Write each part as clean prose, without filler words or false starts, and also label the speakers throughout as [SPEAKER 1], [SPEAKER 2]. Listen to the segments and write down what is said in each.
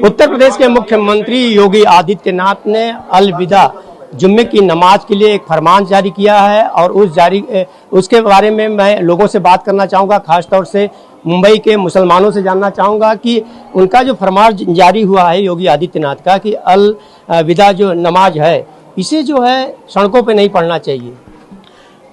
[SPEAKER 1] उत्तर प्रदेश के मुख्यमंत्री योगी आदित्यनाथ ने अलविदा जुम्मे की नमाज के लिए एक फरमान जारी किया है और उसके बारे में मैं लोगों से बात करना चाहूँगा, खासतौर से मुंबई के मुसलमानों से जानना चाहूँगा कि उनका जो फरमान जारी हुआ है योगी आदित्यनाथ का कि अलविदा जो नमाज है इसे जो है सड़कों पे नहीं पढ़ना चाहिए।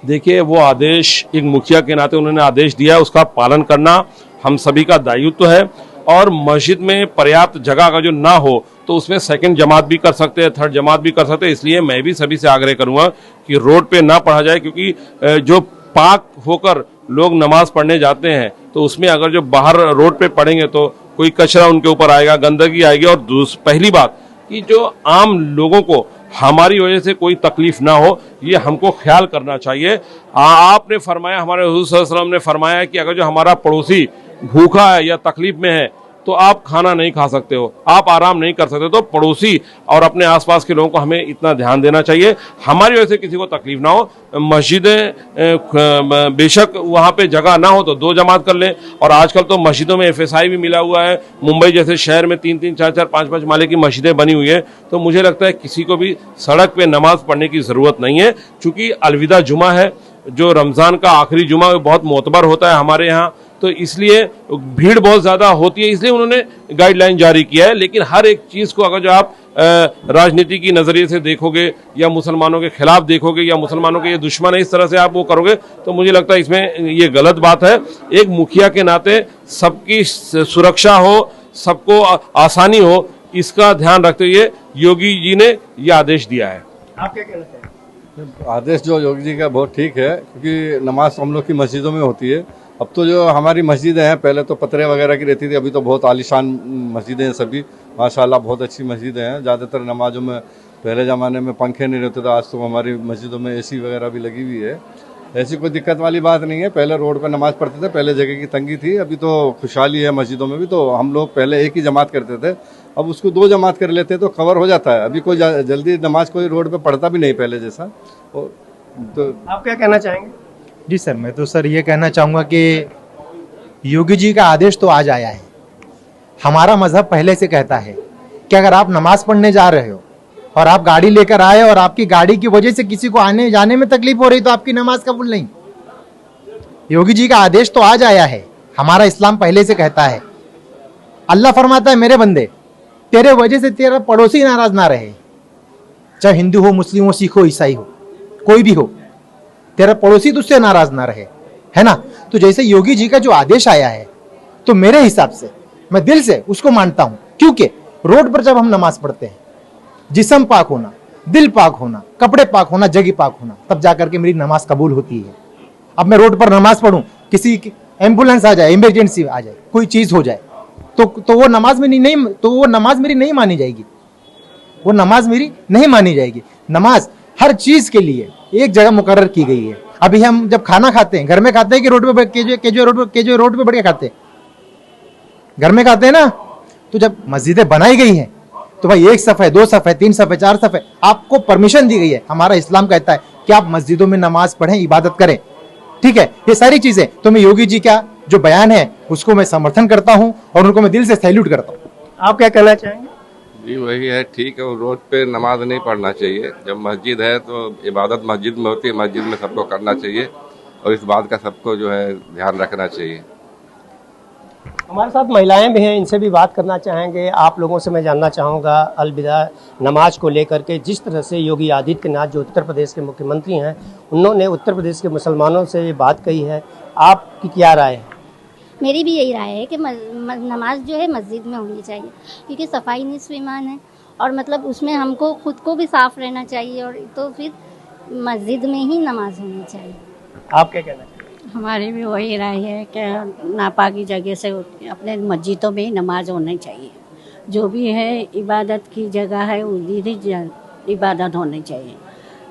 [SPEAKER 2] देखिए, वो आदेश एक मुखिया के नाते उन्होंने आदेश दिया है, उसका पालन करना हम सभी का दायित्व है। और मस्जिद में पर्याप्त जगह अगर जो ना हो तो उसमें सेकंड जमात भी कर सकते हैं, थर्ड जमात भी कर सकते हैं। इसलिए मैं भी सभी से आग्रह करूंगा कि रोड पे ना पढ़ा जाए, क्योंकि जो पाक होकर लोग नमाज पढ़ने जाते हैं तो उसमें अगर जो बाहर रोड पे पढ़ेंगे तो कोई कचरा उनके ऊपर आएगा, गंदगी आएगी। और पहली बात कि जो आम लोगों को हमारी वजह से कोई तकलीफ ना हो, ये हमको ख्याल करना चाहिए। आपने फरमाया, हमारे हुजूर सल्लल्लाहु अलैहि वसल्लम ने फरमाया कि अगर जो हमारा पड़ोसी भूखा है या तकलीफ में है तो आप खाना नहीं खा सकते हो, आप आराम नहीं कर सकते। तो पड़ोसी और अपने आसपास के लोगों को हमें इतना ध्यान देना चाहिए, हमारी वजह से किसी को तकलीफ ना हो। मस्जिदें बेशक वहाँ पे जगह ना हो तो 2 जमात कर लें। और आजकल तो मस्जिदों में FSI भी मिला हुआ है। मुंबई जैसे शहर में 3-3, 4-4, 5-5 माले की मस्जिदें बनी हुई है। तो मुझे लगता है किसी को भी सड़क पे नमाज पढ़ने की ज़रूरत नहीं है, चूँकि अलविदा जुमा है, जो रमज़ान का आखिरी जुमा बहुत मोतबर होता है हमारे यहाँ, तो इसलिए भीड़ बहुत ज़्यादा होती है, इसलिए उन्होंने गाइडलाइन जारी किया है। लेकिन हर एक चीज़ को अगर जो आप राजनीति की नज़रिए से देखोगे या मुसलमानों के खिलाफ देखोगे या मुसलमानों के ये दुश्मन है, इस तरह से आप वो करोगे तो मुझे लगता है इसमें ये गलत बात है। एक मुखिया के नाते सबकी सुरक्षा हो, सबको आसानी हो, इसका ध्यान रखते हुए योगी जी ने ये आदेश दिया है।
[SPEAKER 1] आप क्या कहना चाहेंगे?
[SPEAKER 3] आदेश जो योगी जी का बहुत ठीक है, क्योंकि नमाज हम लोग की मस्जिदों में होती है। अब तो जो हमारी मस्जिदें हैं, पहले तो पतरे वगैरह की रहती थी, अभी तो बहुत आलीशान मस्जिदें हैं सभी, माशाल्लाह बहुत अच्छी मस्जिदें हैं। ज़्यादातर नमाजों में पहले ज़माने में पंखे नहीं रहते थे, आज तो हमारी मस्जिदों में AC वगैरह भी लगी हुई है। ऐसी कोई दिक्कत वाली बात नहीं है। पहले रोड पर नमाज पढ़ते थे, पहले जगह की तंगी थी, अभी तो खुशहाली है मस्जिदों में भी। तो हम लोग पहले एक ही जमात करते थे, अब उसको 2 जमात कर लेते तो कवर हो जाता है। अभी कोई जल्दी नमाज कोई रोड पे पढ़ता भी नहीं पहले जैसा। तो
[SPEAKER 1] आप क्या कहना चाहेंगे?
[SPEAKER 4] जी सर, मैं तो सर ये कहना चाहूँगा कि योगी जी का आदेश तो आज आया है। हमारा मजहब पहले से कहता है कि अगर आप नमाज पढ़ने जा रहे हो और आप गाड़ी लेकर आए और आपकी गाड़ी की वजह से किसी को आने जाने में तकलीफ हो रही तो आपकी नमाज कबूल नहीं। योगी जी का आदेश तो आज आया है। हमारा इस्लाम पहले से कहता है, अल्लाह फरमाता है मेरे बंदे तेरे वजह से तेरा पड़ोसी नाराज ना रहे, चाहे हिंदू हो, मुस्लिम हो, सिख हो, ईसाई हो, कोई भी हो, तेरा पड़ोसी तुझसे नाराज ना रहे, है ना। तो जैसे योगी जी का जो आदेश आया है तो मेरे हिसाब से मैं दिल से उसको मानता हूं, क्योंकि रोड पर जब हम नमाज पढ़ते हैं, जिस्म पाक होना, दिल पाक होना, कपड़े पाक होना, जगह पाक होना, तब जाकर के मेरी नमाज कबूल होती है। अब मैं रोड पर नमाज पढ़ूं, किसी की एम्बुलेंस आ जाए, इमरजेंसी आ जाए, कोई चीज हो जाए तो वो नमाज मेरी नहीं, तो वो नमाज मेरी नहीं मानी जाएगी, वो नमाज मेरी नहीं मानी जाएगी। नमाज हर चीज के लिए एक जगह मुकर्रर की गई है। अभी हम जब खाना खाते हैं, घर में खाते हैं कि रोड पे रोड पे बढ़ के खाते हैं? घर में खाते हैं ना। तो जब मस्जिदें बनाई गई हैं तो भाई 1 सफ़े, 2 सफ़े, 3 सफ़े, 4 सफ़े आपको परमिशन दी गई है। हमारा इस्लाम कहता है कि आप मस्जिदों में नमाज पढ़ें, इबादत करें, ठीक है। ये सारी चीजें तो मैं योगी जी का जो बयान है उसको मैं समर्थन करता हूं और उनको मैं दिल से सैल्यूट करता हूं।
[SPEAKER 1] आप क्या कहना चाहेंगे?
[SPEAKER 5] जी वही है, ठीक है। रोड पे नमाज नहीं पढ़ना चाहिए। जब मस्जिद है तो इबादत मस्जिद में होती है, मस्जिद में सबको करना चाहिए और इस बात का सबको जो है ध्यान रखना चाहिए।
[SPEAKER 1] हमारे साथ महिलाएं भी हैं, इनसे भी बात करना चाहेंगे। आप लोगों से मैं जानना चाहूँगा अलविदा नमाज को लेकर के, जिस तरह से योगी आदित्यनाथ जो उत्तर प्रदेश के मुख्यमंत्री हैं, उन्होंने उत्तर प्रदेश के मुसलमानों से ये बात कही है, आपकी क्या राय है?
[SPEAKER 6] मेरी भी यही राय है कि नमाज जो है मस्जिद में होनी चाहिए, क्योंकि सफाई निस्फ़ ईमान है और मतलब उसमें हमको खुद को भी साफ रहना चाहिए, और तो फिर मस्जिद में ही नमाज होनी चाहिए।
[SPEAKER 1] आप क्या कहना चाहिए?
[SPEAKER 7] हमारी भी वही राय है कि नापाकी जगह से अपने मस्जिदों में ही नमाज होनी चाहिए। जो भी है इबादत की जगह है उधर इबादत होनी चाहिए,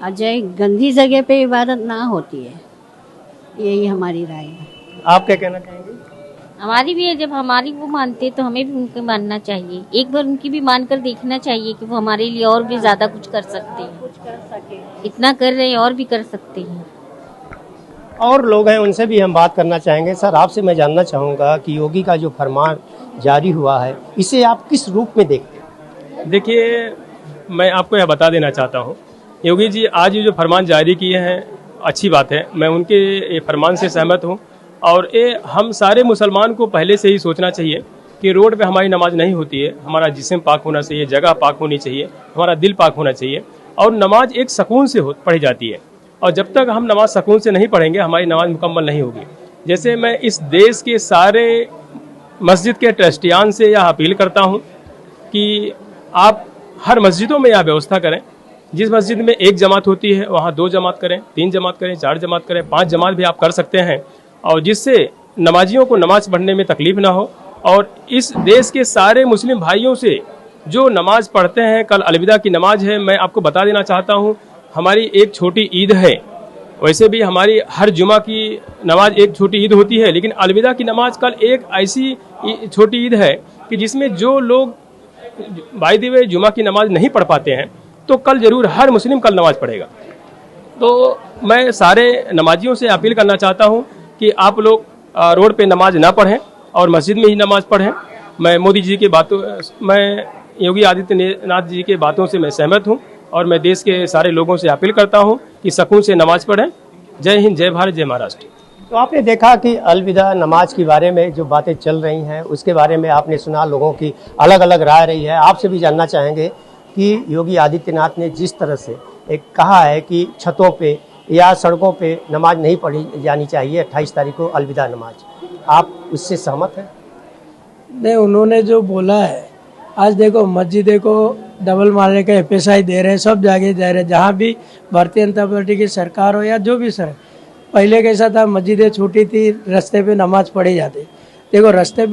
[SPEAKER 7] और जो गंदी जगह पे इबादत ना होती है, यही हमारी राय है।
[SPEAKER 1] आप क्या कहना चाहेंगे?
[SPEAKER 8] हमारी भी है, जब हमारी वो मानते तो हमें भी उनको मानना चाहिए। एक बार उनकी भी मानकर देखना चाहिए कि वो हमारे लिए और भी ज्यादा कुछ कर सकते हैं, कुछ कर सके, इतना कर रहे हैं और भी कर सकते हैं।
[SPEAKER 1] और लोग हैं, उनसे भी हम बात करना चाहेंगे। सर, आपसे मैं जानना चाहूँगा कि योगी का जो फरमान जारी हुआ है, इसे आप किस रूप में देखते हैं?
[SPEAKER 9] देखिए, मैं आपको यह बता देना चाहता हूँ, योगी जी आज ये जो फरमान जारी किए हैं अच्छी बात है, मैं उनके ये फरमान से सहमत हूँ। और ये हम सारे मुसलमान को पहले से ही सोचना चाहिए कि रोड पे हमारी नमाज नहीं होती है, हमारा जिस्म पाक होना चाहिए, जगह पाक होनी चाहिए, हमारा दिल पाक होना चाहिए। और नमाज एक सुकून से पढ़ी जाती है, और जब तक हम नमाज सुकून से नहीं पढ़ेंगे हमारी नमाज मुकम्मल नहीं होगी। जैसे मैं इस देश के सारे मस्जिद के ट्रस्टियान से यह अपील करता हूँ कि आप हर मस्जिदों में यह व्यवस्था करें, जिस मस्जिद में 1 जमात होती है वहाँ 2 जमात करें, 3 जमात करें, 4 जमात करें, 5 जमात भी आप कर सकते हैं, और जिससे नमाजियों को नमाज पढ़ने में तकलीफ ना हो। और इस देश के सारे मुस्लिम भाइयों से जो नमाज पढ़ते हैं, कल अलविदा की नमाज है, मैं आपको बता देना चाहता हूँ, हमारी एक छोटी ईद है। वैसे भी हमारी हर जुमा की नमाज एक छोटी ईद होती है, लेकिन अलविदा की नमाज कल एक ऐसी छोटी ईद है कि जिसमें जो लोग बाय द वे जुमा की नमाज नहीं पढ़ पाते हैं, तो कल जरूर हर मुस्लिम कल नमाज पढ़ेगा। तो मैं सारे नमाजियों से अपील करना चाहता हूँ कि आप लोग रोड पे नमाज ना पढ़ें और मस्जिद में ही नमाज पढ़ें। मैं मोदी जी की बातों, मैं योगी आदित्यनाथ जी के बातों से मैं सहमत हूँ, और मैं देश के सारे लोगों से अपील करता हूँ कि सुकून से नमाज पढ़ें। जय हिंद, जय भारत, जय महाराष्ट्र।
[SPEAKER 1] तो आपने देखा कि अलविदा नमाज के बारे में जो बातें चल रही हैं उसके बारे में आपने सुना, लोगों की अलग अलग राय रही है। आपसे भी जानना चाहेंगे कि योगी आदित्यनाथ ने जिस तरह से एक कहा है कि छतों पे या सड़कों पे नमाज नहीं पढ़ी जानी चाहिए 28 तारीख को अलविदा नमाज, आप उससे सहमत हैं?
[SPEAKER 10] नहीं, उन्होंने जो बोला है, आज देखो मस्जिदों को डबल मारने का FSI दे रहे हैं, सब जगह दे रहे हैं, जहाँ भी भारतीय जनता पार्टी की सरकार हो या जो भी सर। पहले कैसा था, मस्जिदें छोटी थी, रास्ते पे नमाज पढ़ी जाती। देखो रास्ते पे